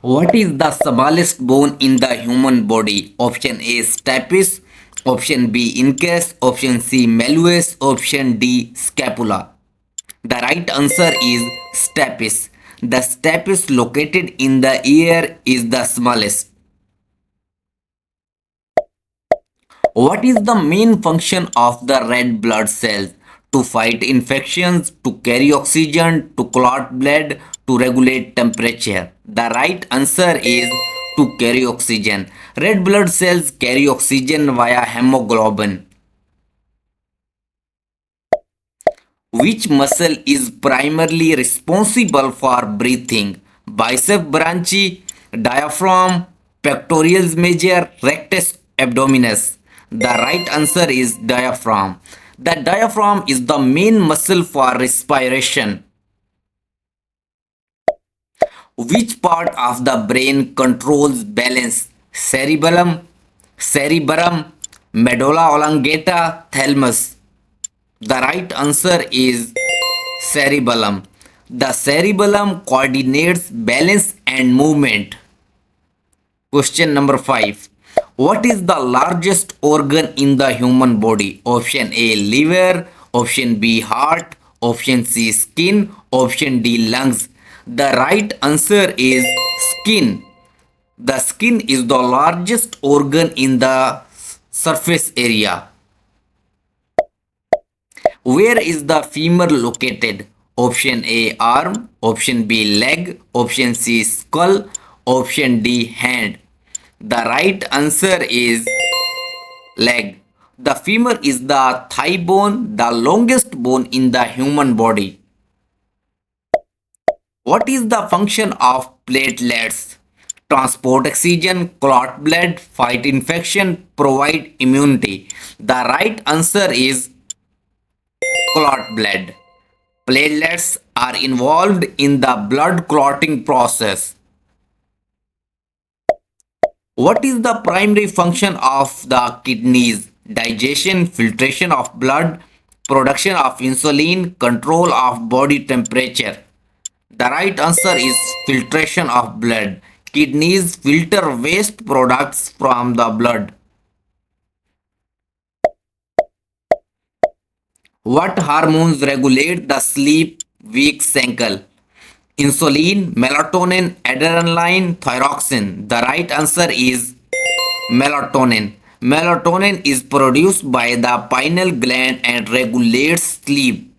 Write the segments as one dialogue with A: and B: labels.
A: What is the smallest bone in the human body? Option A stapes, option B incus, option C malleus, option D scapula. The right answer is stapes. The stapes located in the ear is the smallest. What is the main function of the red blood cells? To fight infections, to carry oxygen, to clot blood, to regulate temperature. The right answer is to carry oxygen. Red blood cells carry oxygen via hemoglobin. Which muscle is primarily responsible for breathing? Bicep brachii, diaphragm, pectoralis major, rectus abdominis. The right answer is diaphragm. The diaphragm is the main muscle for respiration. Which part of the brain controls balance? Cerebellum, medulla oblongata, thalamus. The right answer is cerebellum. The cerebellum coordinates balance and movement. Question number 5. What is the largest organ in the human body? Option A liver, option B heart, option C skin, option D lungs. The right answer is skin. The skin is the largest organ in the surface area. Where is the femur located? Option A arm, option B leg, option C skull, option D hand. The right answer is leg. The femur is the thigh bone, the longest bone in the human body. What is the function of platelets? Transport oxygen, clot blood, fight infection, provide immunity. The right answer is clot blood. Platelets are involved in the blood clotting process. What is the primary function of the kidneys? Digestion, filtration of blood, production of insulin, control of body temperature. The right answer is filtration of blood. Kidneys filter waste products from the blood. What hormones regulate the sleep-wake cycle? Insulin, melatonin, adrenaline, thyroxine. The right answer is melatonin. Melatonin is produced by the pineal gland and regulates sleep.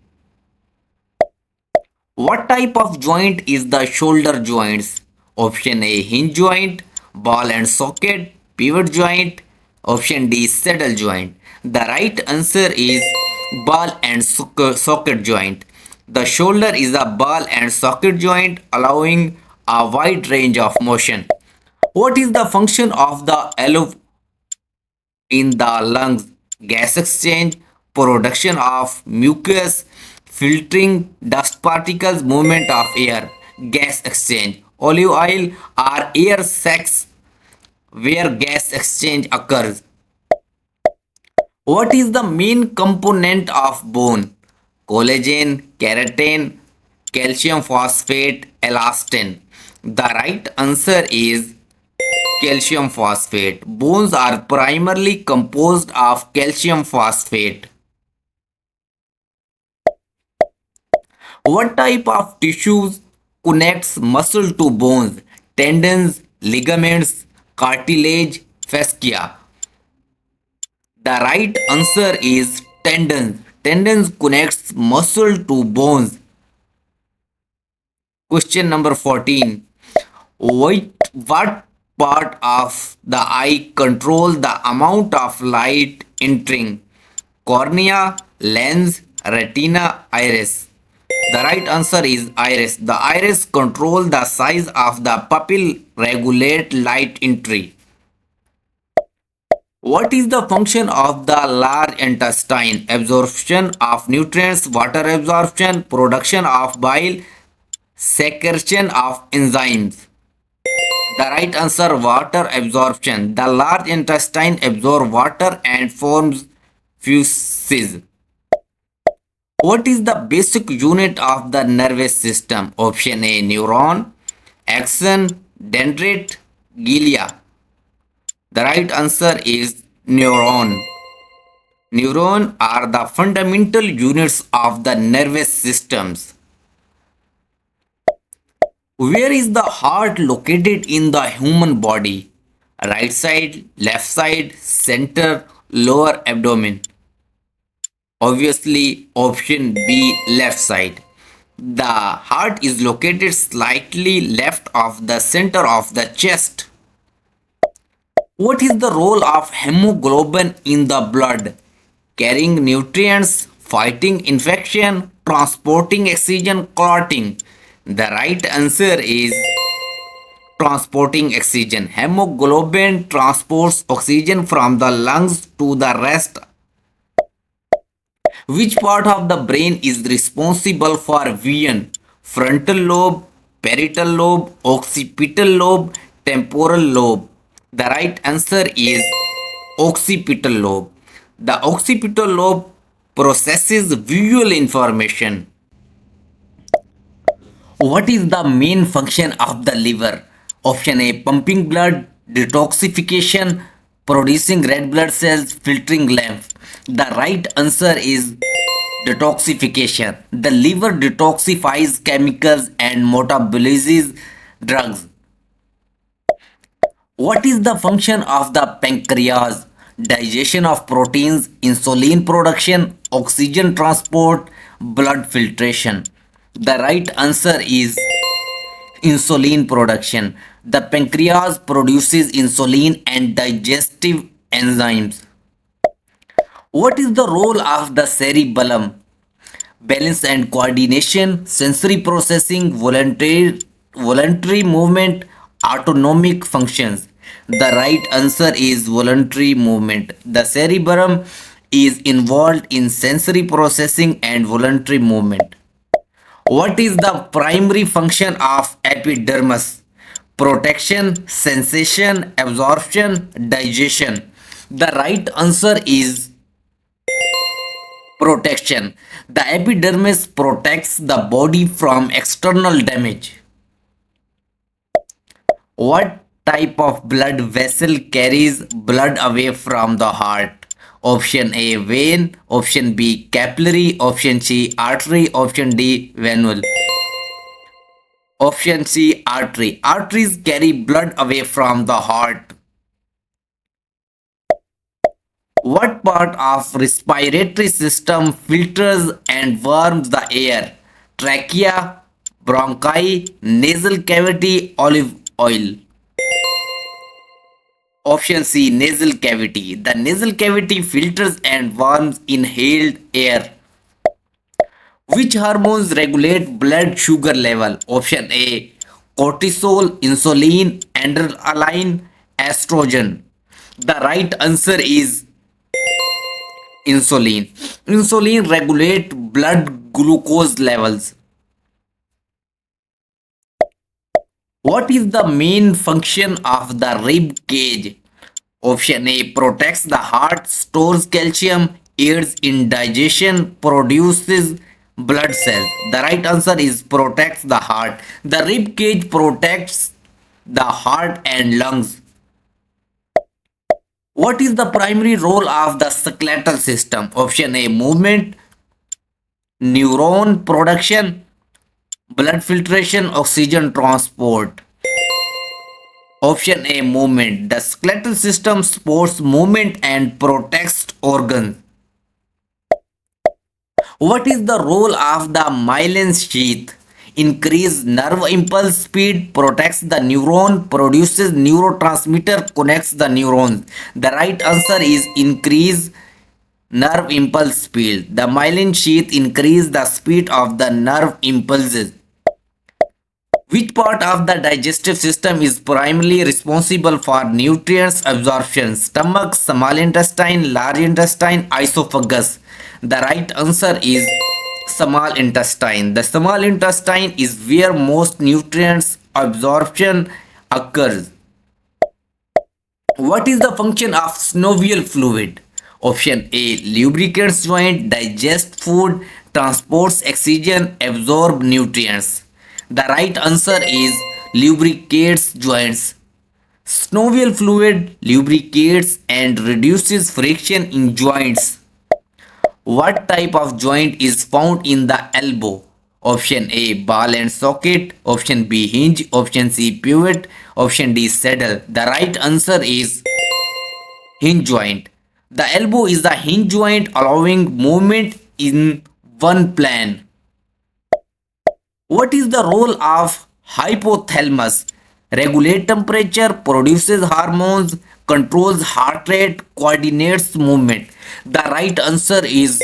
A: What type of joint is the shoulder joints? Option A hinge joint, ball and socket, pivot joint. Option D saddle joint. The right answer is ball and socket joint. The shoulder is a ball and socket joint allowing a wide range of motion. What is the function of the alveoli in the lungs? Gas exchange, production of mucus, filtering dust particles, movement of air. Gas exchange. Olive oil are air sacs where gas exchange occurs. What is the main component of bone? Collagen, keratin, calcium phosphate, elastin. The right answer is calcium phosphate. Bones are primarily composed of calcium phosphate. What type of tissues connects muscle to bones? Tendons, ligaments, cartilage, fascia. The right answer is tendons. Tendons connects muscle to bones. Question number 14. What part of the eye control the amount of light entering? Cornea, lens, retina, iris. The right answer is iris. The iris control the size of the pupil, regulate light entry. What is the function of the large intestine? Absorption of nutrients, water absorption, production of bile, secretion of enzymes. The right answer water absorption. The large intestine absorbs water and forms feces. What is the basic unit of the nervous system? Option A neuron, axon, dendrite, glia. The right answer is neuron. Neurons are the fundamental units of the nervous systems. Where is the heart located in the human body? Right side, left side, center, lower abdomen. Obviously, option B, left side. The heart is located slightly left of the center of the chest. What is the role of hemoglobin in the blood? Carrying nutrients, fighting infection, transporting oxygen, clotting. The right answer is transporting oxygen. Hemoglobin transports oxygen from the lungs to the rest. Which part of the brain is responsible for vision? Frontal lobe, parietal lobe, occipital lobe, temporal lobe. The right answer is occipital lobe. The occipital lobe processes visual information. What is the main function of the liver? Option A, pumping blood, detoxification, producing red blood cells, filtering lymph. The right answer is detoxification. The liver detoxifies chemicals and metabolizes drugs. What is the function of the pancreas? Digestion of proteins, insulin production, oxygen transport, blood filtration. The right answer is insulin production. The pancreas produces insulin and digestive enzymes. What is the role of the cerebellum? Balance and coordination, sensory processing, voluntary movement, autonomic functions. The right answer is voluntary movement. The cerebellum is involved in sensory processing and voluntary movement. What is the primary function of epidermis? Protection, sensation, absorption, digestion. The right answer is protection. The epidermis protects the body from external damage. What type of blood vessel carries blood away from the heart? Option A, vein. Option B, capillary. Option C, artery. Option D, venule. Option C, artery. Arteries carry blood away from the heart. What part of respiratory system filters and warms the air? Trachea, bronchi, nasal cavity, olive oil. Option C, nasal cavity. The nasal cavity filters and warms inhaled air. Which hormones regulate blood sugar level? Option A, cortisol, insulin, adrenaline, estrogen. The right answer is insulin. Insulin regulates blood glucose levels. What is the main function of the rib cage? Option A, protects the heart, stores calcium, aids in digestion, produces blood cells. The right answer is protects the heart. The rib cage protects the heart and lungs. What is the primary role of the skeletal system? Option A, movement, neuron production, blood filtration, oxygen transport. Option A, movement. The skeletal system supports movement and protects organs. What is the role of the myelin sheath? Increase nerve impulse speed, protects the neuron, produces neurotransmitter, connects the neurons. The right answer is increase nerve impulse speed. The myelin sheath increase the speed of the nerve impulses. Which part of the digestive system is primarily responsible for nutrients absorption? Stomach, small intestine, large intestine, esophagus. The right answer is small intestine. The small intestine is where most nutrients absorption occurs. What is the function of synovial fluid? Option A, lubricates joint, digests food, transports oxygen, absorb nutrients. The right answer is lubricates joints. Synovial fluid lubricates and reduces friction in joints. What type of joint is found in the elbow? Option A, ball and socket. Option B, hinge. Option C, pivot. Option D, saddle. The right answer is hinge joint. The elbow is the hinge joint allowing movement in one plane. What is the role of hypothalamus? Regulate temperature, produces hormones, controls heart rate, coordinates movement. The right answer is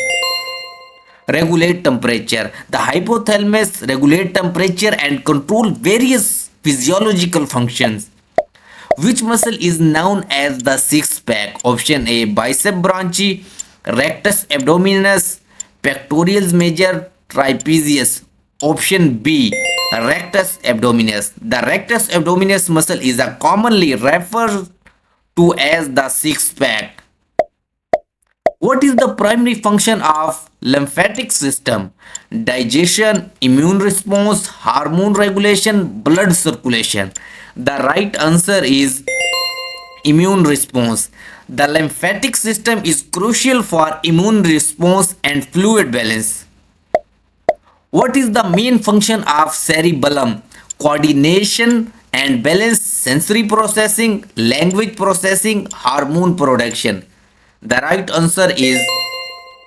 A: regulate temperature. The hypothalamus regulate temperature and control various physiological functions. Which muscle is known as the six pack? Option A, bicep brachii, rectus abdominis, pectoralis major, trapezius. Option B, rectus abdominis. The rectus abdominis muscle is a commonly referred to as the six pack. What is the primary function of lymphatic system? Digestion, immune response, hormone regulation, blood circulation. The right answer is immune response. The lymphatic system is crucial for immune response and fluid balance. What is the main function of cerebellum? Coordination and balance, sensory processing, language processing, hormone production. The right answer is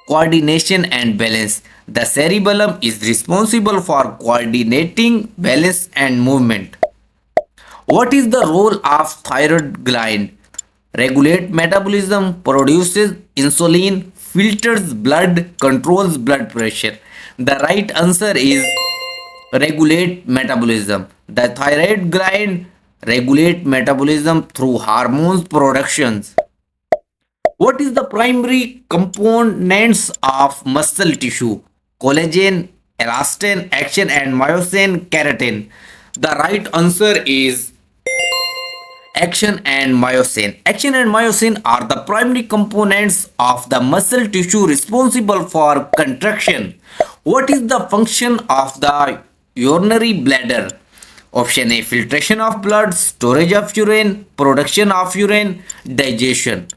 A: coordination and balance. The cerebellum is responsible for coordinating balance and movement. What is the role of thyroid gland? Regulate metabolism, produces insulin, filters blood, controls blood pressure. The right answer is regulate metabolism. The thyroid gland regulate metabolism through hormones productions. What is the primary components of muscle tissue? Collagen, elastin, action and myosin, keratin. The right answer is action and myosin. Action and myosin are the primary components of the muscle tissue responsible for contraction. What is the function of the urinary bladder? Option A, filtration of blood, storage of urine, production of urine, digestion.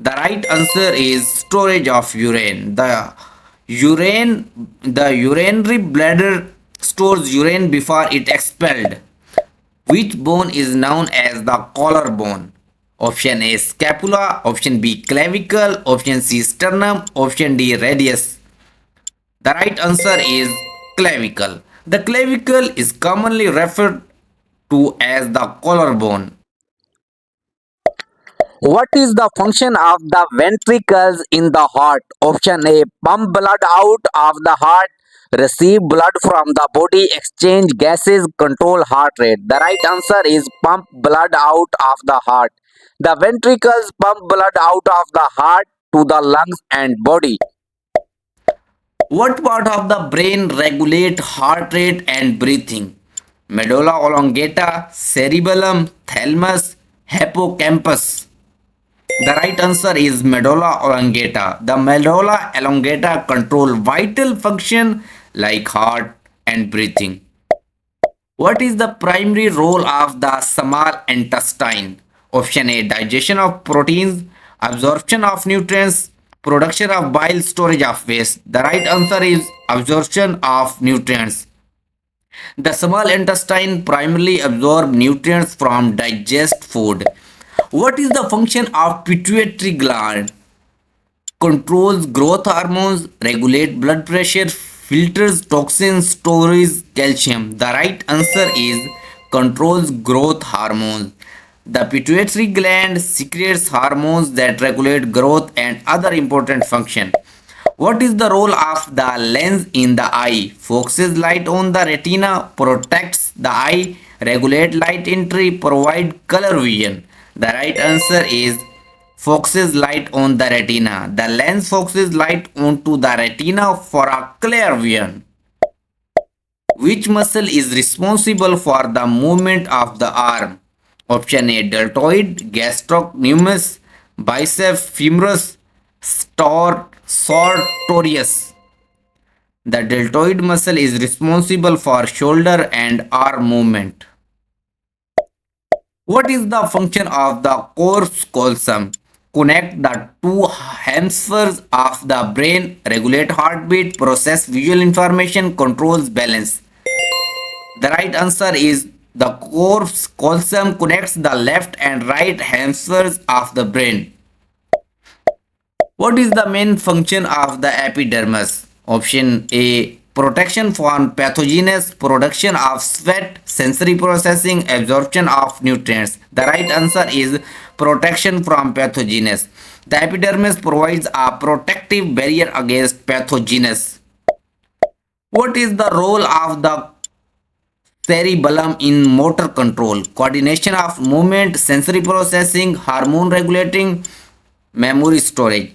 A: The right answer is storage of urine. The urinary bladder stores urine before it expelled. Which bone is known as the collarbone? Option A, scapula. Option B, clavicle. Option C, sternum. Option D, radius. The right answer is clavicle. The clavicle is commonly referred to as the collarbone. What is the function of the ventricles in the heart? Option A, pump blood out of the heart, receive blood from the body, exchange gases, control heart rate. The right answer is pump blood out of the heart. The ventricles pump blood out of the heart to the lungs and body. What part of the brain regulate heart rate and breathing? Medulla oblongata, cerebellum, thalamus, hippocampus. The right answer is medulla oblongata. The medulla oblongata control vital function like heart and breathing. What is the primary role of the small intestine? Option A, digestion of proteins, absorption of nutrients, production of bile, storage of waste. The right answer is absorption of nutrients. The small intestine primarily absorbs nutrients from digest food. What is the function of pituitary gland? Controls growth hormones, regulate blood pressure, filters toxins, stores calcium. The right answer is controls growth hormones. The pituitary gland secretes hormones that regulate growth and other important functions. What is the role of the lens in the eye? Focuses light on the retina, protects the eye, regulate light entry, provide color vision. The right answer is focuses light on the retina. The lens focuses light onto the retina for a clear vision. Which muscle is responsible for the movement of the arm? Option A, deltoid, gastrocnemius, bicep femoris, sartorius. The deltoid muscle is responsible for shoulder and arm movement. What is the function of the corpus callosum? Connect the two hemispheres of the brain, regulate heartbeat, process visual information, controls balance. The right answer is the corpus callosum connects the left and right hemispheres of the brain. What is the main function of the epidermis? Option A, protection from pathogens, production of sweat, sensory processing, absorption of nutrients. The right answer is protection from pathogens. The epidermis provides a protective barrier against pathogens. What is the role of the cerebellum in motor control? Coordination of movement, sensory processing, hormone regulating, memory storage.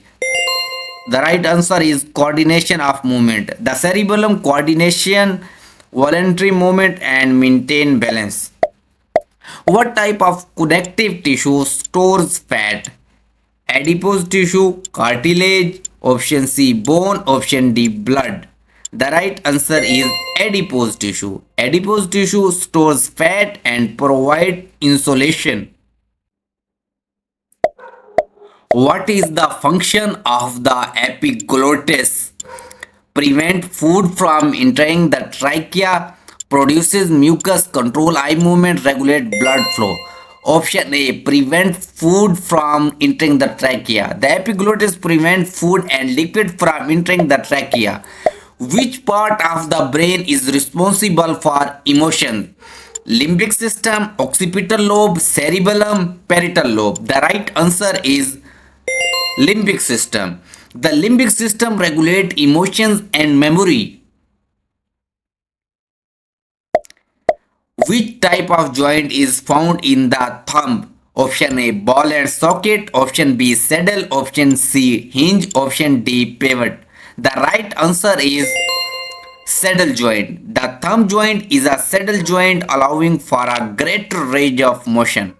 A: The right answer is coordination of movement. The cerebellum coordination, voluntary movement and maintain balance. What type of connective tissue stores fat? Adipose tissue, cartilage, option C bone, option D blood. The right answer is adipose tissue. Adipose tissue stores fat and provide insulation. What is the function of the epiglottis? Prevent food from entering the trachea, produces mucus, control eye movement, regulate blood flow. Option A, prevent food from entering the trachea. The epiglottis prevent food and liquid from entering the trachea. Which part of the brain is responsible for emotion? Limbic system, occipital lobe, cerebellum, parietal lobe. The right answer is limbic system. The limbic system regulates emotions and memory. Which type of joint is found in the thumb? Option A ball and socket, option B saddle, option C hinge, option D pivot. The right answer is saddle joint. The thumb joint is a saddle joint allowing for a greater range of motion.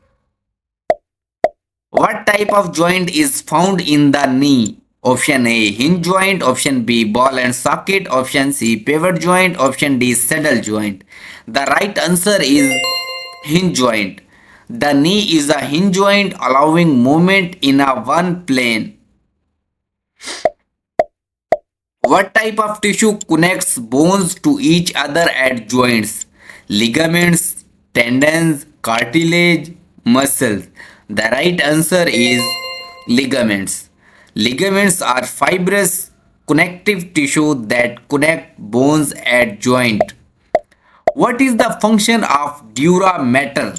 A: What type of joint is found in the knee? Option A hinge joint, option B ball and socket, option C pivot joint, option D saddle joint. The right answer is hinge joint. The knee is a hinge joint allowing movement in a one plane. What type of tissue connects bones to each other at joints? Ligaments, tendons, cartilage, muscles. The right answer is ligaments. Ligaments are fibrous connective tissue that connect bones at joint. What is the function of dura mater?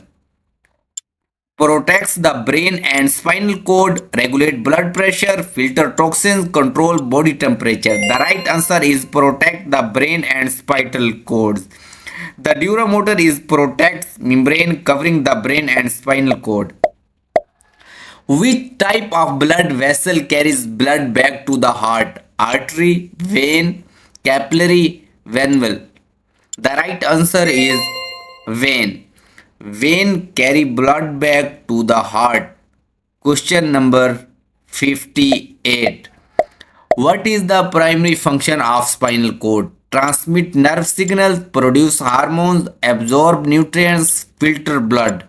A: Protects the brain and spinal cord, regulate blood pressure, filter toxins, control body temperature. The right answer is protect the brain and spinal cords. The dura mater is protects membrane covering the brain and spinal cord. Which type of blood vessel carries blood back to the heart? Artery, vein, capillary, venule. The right answer is vein. Vein carry blood back to the heart. Question number 58. What is the primary function of spinal cord? Transmit nerve signals, produce hormones, absorb nutrients, filter blood.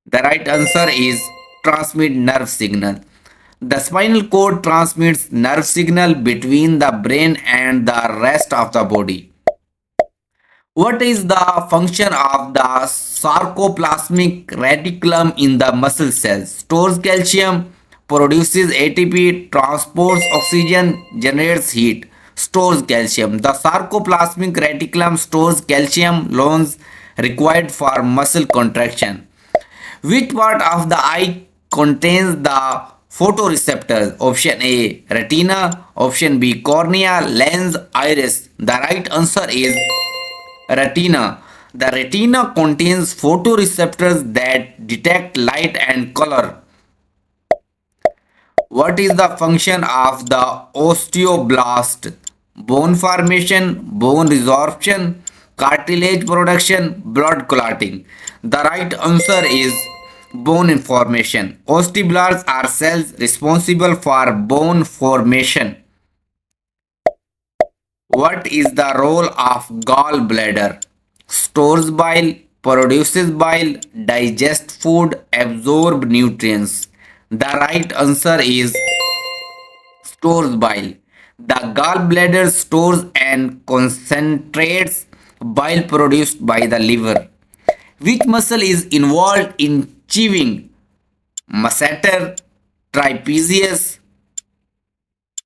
A: The right answer is transmit nerve signal. The spinal cord transmits nerve signal between the brain and the rest of the body. What is the function of the sarcoplasmic reticulum in the muscle cells? Stores calcium, produces ATP, transports oxygen, generates heat. Stores calcium. The sarcoplasmic reticulum stores calcium ions required for muscle contraction. Which part of the eye contains the photoreceptors? Option A retina, option B cornea, lens, iris. The right answer is retina. The retina contains photoreceptors that detect light and color. What is the function of the osteoblast? Bone formation, bone resorption, cartilage production, blood clotting. The right answer is bone formation. Osteoblasts are cells responsible for bone formation. What is the role of gallbladder? Stores bile, produces bile, digests food, absorb nutrients. The right answer is stores bile. The gallbladder stores and concentrates bile produced by the liver. Which muscle is involved in chewing? Masseter, trapezius,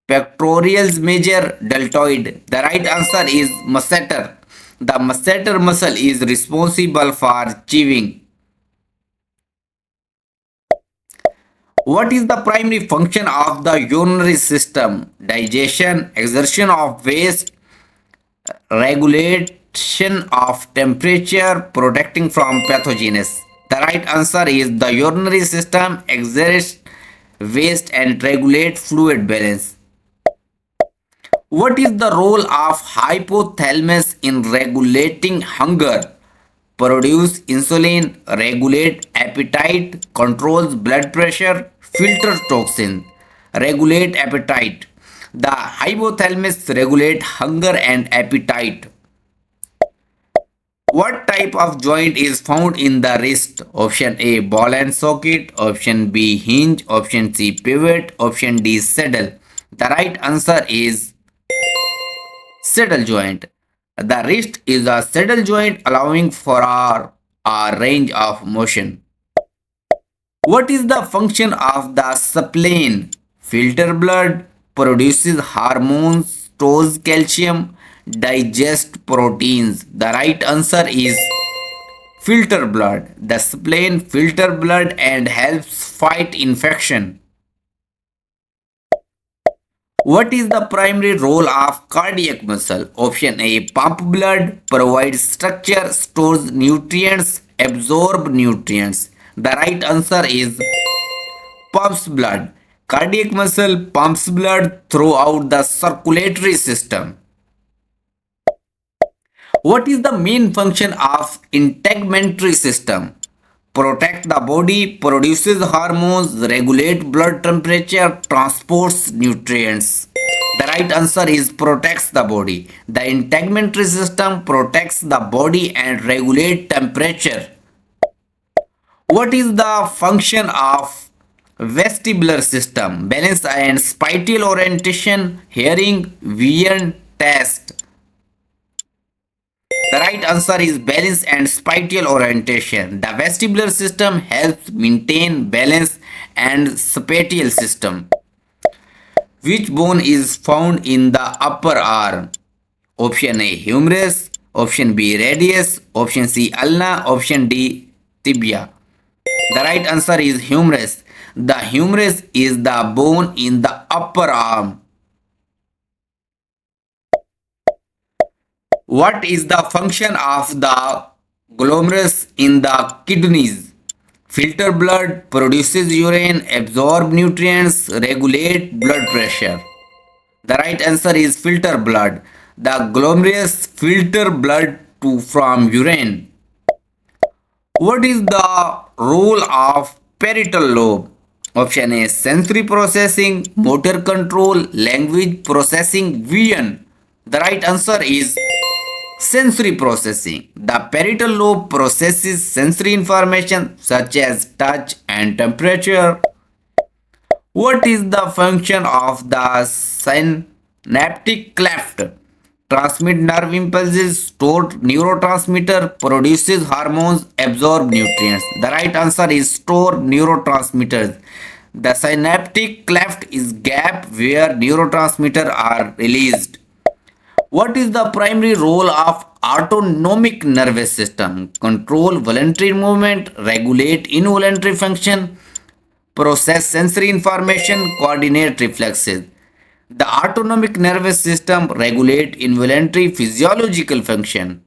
A: pectoralis major, deltoid. The right answer is masseter. The masseter muscle is responsible for chewing. What is the primary function of the urinary system? Digestion, exertion of waste, regulation of temperature, protecting from pathogens. The right answer is the urinary system exerts waste and regulate fluid balance. What is the role of hypothalamus in regulating hunger? Produce insulin, regulate appetite, controls blood pressure, filter toxin, regulate appetite. The hypothalamus regulate hunger and appetite. What type of joint is found in the wrist? Option A, ball and socket. Option B, hinge. Option C, pivot. Option D, saddle. The right answer is saddle joint. The wrist is a saddle joint allowing for a range of motion. What is the function of the spleen? Filter blood, produces hormones, stores calcium, digest proteins. The right answer is filter blood. The spleen filter blood and helps fight infection. What is the primary role of cardiac muscle? Option A, pump blood, provides structure, stores nutrients, absorb nutrients. The right answer is pumps blood. Cardiac muscle pumps blood throughout the circulatory system. What is the main function of integumentary system? Protect the body, produces hormones, regulate blood temperature, transports nutrients. The right answer is protects the body. The integumentary system protects the body and regulate temperature. What is the function of vestibular system? Balance and spatial orientation, hearing, vision, taste. The right answer is balance and spatial orientation. The vestibular system helps maintain balance and spatial system. Which bone is found in the upper arm? Option A, humerus. Option B, radius. Option C, ulna. Option D, tibia. The right answer is humerus. The humerus is the bone in the upper arm. What is the function of the glomerulus in the kidneys? Filter blood, produces urine, absorb nutrients, regulate blood pressure. The right answer is filter blood. The glomerulus filter blood from urine. What is the role of parietal lobe? Option A, sensory processing, motor control, language processing, vision. The right answer is sensory processing. The parietal lobe processes sensory information such as touch and temperature. What is the function of the synaptic cleft? Transmit nerve impulses, store neurotransmitter, produces hormones, absorb nutrients. The right answer is store neurotransmitters. The synaptic cleft is gap where neurotransmitters are released. What is the primary role of autonomic nervous system? Control voluntary movement, regulate involuntary function, process sensory information, coordinate reflexes. The autonomic nervous system regulates involuntary physiological function.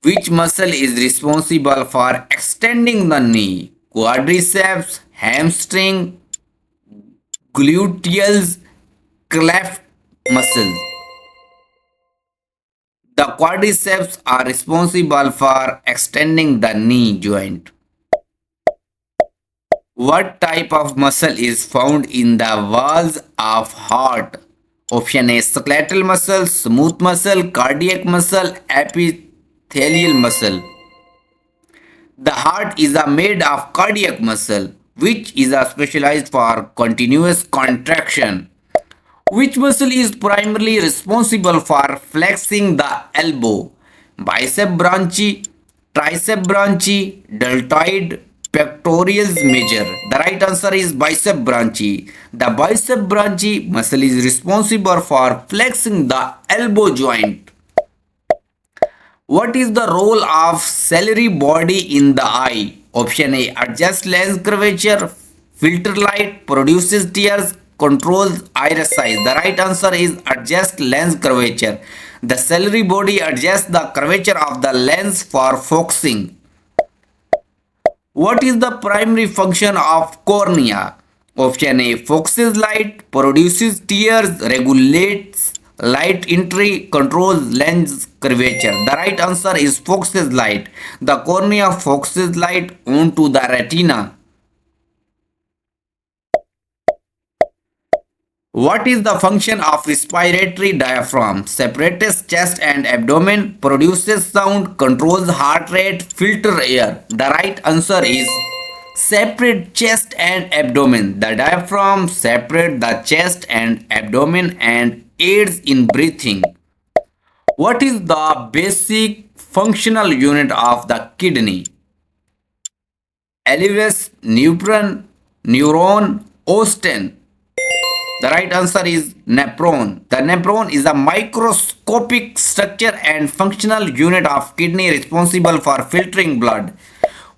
A: Which muscle is responsible for extending the knee? Quadriceps, hamstring, gluteals, cleft muscles. The quadriceps are responsible for extending the knee joint. What type of muscle is found in the walls of heart? Option A, skeletal muscle, smooth muscle, cardiac muscle, epithelial muscle. The heart is a made of cardiac muscle, which is a specialized for continuous contraction. Which muscle is primarily responsible for flexing the elbow? Bicep brachii, tricep brachii, deltoid, pectoralis major. The right answer is bicep brachii. The bicep brachii muscle is responsible for flexing the elbow joint. What is the role of ciliary body in the eye? Option A, adjusts lens curvature, filter light, produces tears, controls iris size. The right answer is adjust lens curvature. The ciliary body adjusts the curvature of the lens for focusing. What is the primary function of cornea? Option A, focuses light, produces tears, regulates light entry, controls lens curvature. The right answer is focuses light. The cornea focuses light onto the retina. What is the function of respiratory diaphragm? Separates chest and abdomen, produces sound, controls heart rate, filter air. The right answer is separate chest and abdomen. The diaphragm separates the chest and abdomen and aids in breathing. What is the basic functional unit of the kidney? Alveolus, neuron, osten. The right answer is nephron. The nephron is a microscopic structure and functional unit of kidney responsible for filtering blood.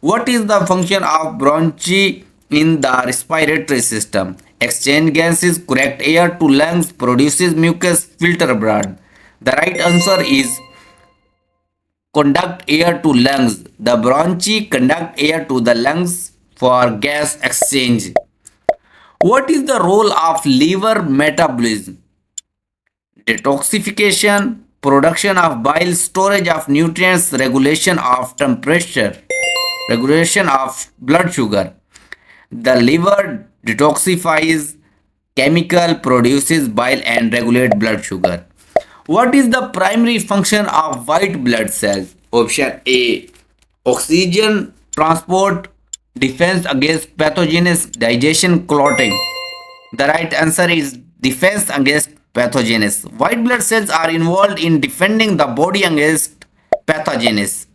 A: What is the function of bronchi in the respiratory system? Exchange gases, correct air to lungs, produces mucus, filter blood. The right answer is conduct air to lungs. The bronchi conduct air to the lungs for gas exchange. What is the role of liver metabolism? Detoxification, production of bile, storage of nutrients, regulation of temperature, regulation of blood sugar. The liver detoxifies chemical, produces bile and regulate blood sugar. What is the primary function of white blood cells? Option A, oxygen transport, defense against pathogens, digestion, clotting. The right answer is defense against pathogens. White blood cells are involved in defending the body against pathogens.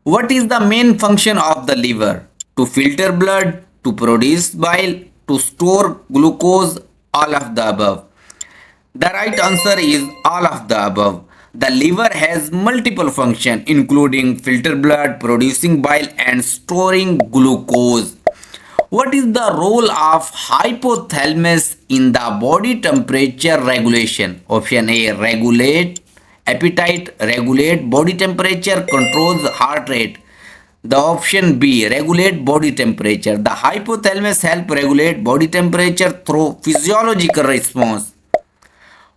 A: What is the main function of the liver? To filter blood, to produce bile, to store glucose, all of the above. The right answer is all of the above. The liver has multiple functions including filter blood, producing bile and storing glucose. What is the role of hypothalamus in the body temperature regulation? Option A, regulate appetite, regulate body temperature, controls heart rate. The option B, regulate body temperature. The hypothalamus help regulate body temperature through physiological response.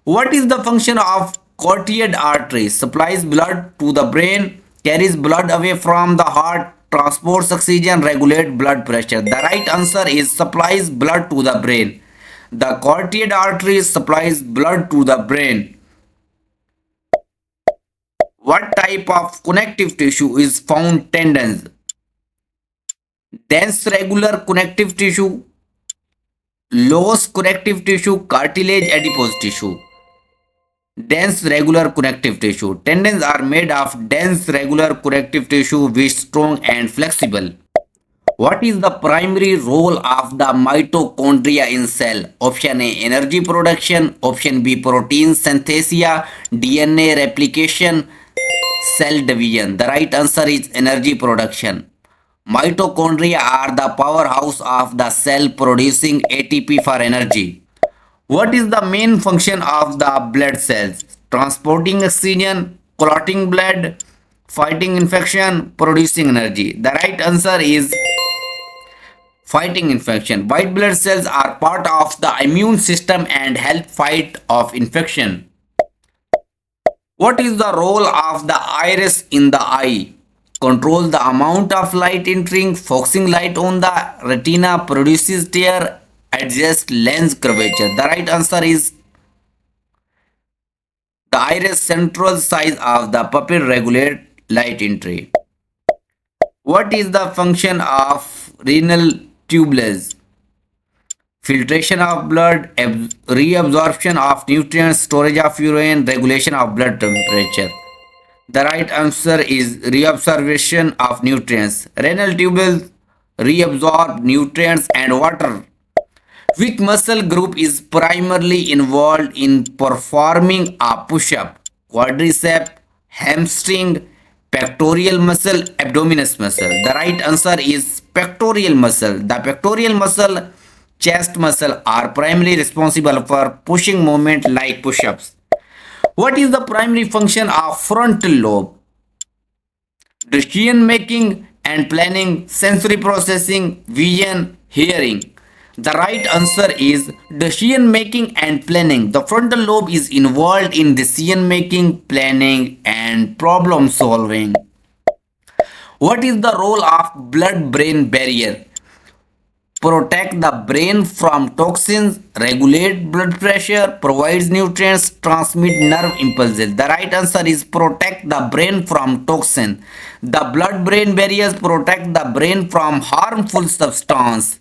A: What is the function of carotid artery? Supplies blood to the brain, carries blood away from the heart, transports oxygen, regulate blood pressure. The right answer is supplies blood to the brain. The carotid artery supplies blood to the brain. What type of connective tissue is found tendons? Dense regular connective tissue, loose connective tissue, cartilage, adipose tissue. Dense regular connective tissue. Tendons are made of dense regular connective tissue which is strong and flexible. What is the primary role of the mitochondria in cell? Option A, energy production. Option B, protein synthesis, DNA replication, cell division. The right answer is energy production. Mitochondria are the powerhouse of the cell producing ATP for energy. What is the main function of the blood cells? Transporting oxygen, clotting blood, fighting infection, producing energy. The right answer is fighting infection. White blood cells are part of the immune system and help fight off infection. What is the role of the iris in the eye? Control the amount of light entering, focusing light on the retina, produces tear, adjust lens curvature. The right answer is The iris central size of the pupil regulate light entry. What is the function of renal tubules? Filtration of blood, reabsorption of nutrients, storage of urine, regulation of blood temperature. The right answer is reabsorption of nutrients. Renal tubules reabsorb nutrients and water. Which muscle group is primarily involved in performing a push-up? Quadricep, hamstring, pectoral muscle, abdominis muscle. The right answer is pectoral muscle. The pectoral muscle, chest muscle are primarily responsible for pushing movement like push-ups. What is the primary function of frontal lobe? Decision making and planning, sensory processing, vision, hearing. The right answer is decision making and planning. The frontal lobe is involved in decision making, planning, and problem solving. What is the role of blood brain barrier? Protect the brain from toxins, regulate blood pressure, provides nutrients, transmit nerve impulses. The right answer is protect the brain from toxin. The blood-brain barriers protect the brain from harmful substance.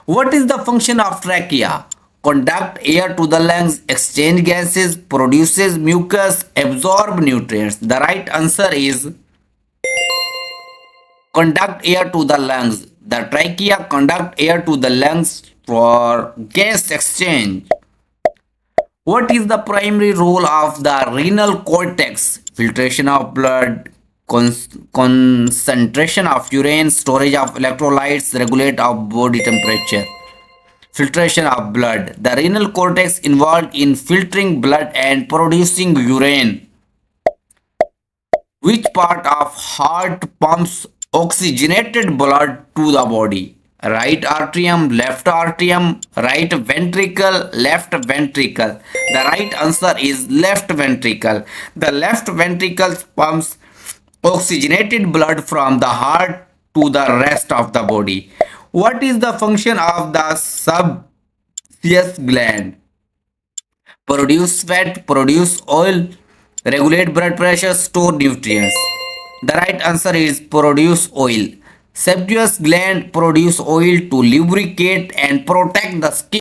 A: What is the function of trachea? Conduct air to the lungs, exchange gases, produces mucus, absorb nutrients. The right answer is conduct air to the lungs. The trachea conduct air to the lungs for gas exchange. What is the primary role of the renal cortex? Filtration of blood, concentration of urine, storage of electrolytes, regulate of body temperature. Filtration of blood. The renal cortex involved in filtering blood and producing urine. Which part of heart pumps oxygenated blood to the body? Right atrium, left atrium, right ventricle, left ventricle. The right answer is left ventricle. The left ventricle pumps oxygenated blood from the heart to the rest of the body. What is the function of the sebaceous gland? Produce fat, produce oil, regulate blood pressure, store nutrients. The right answer is produce oil. Sebaceous gland produce oil to lubricate and protect the skin.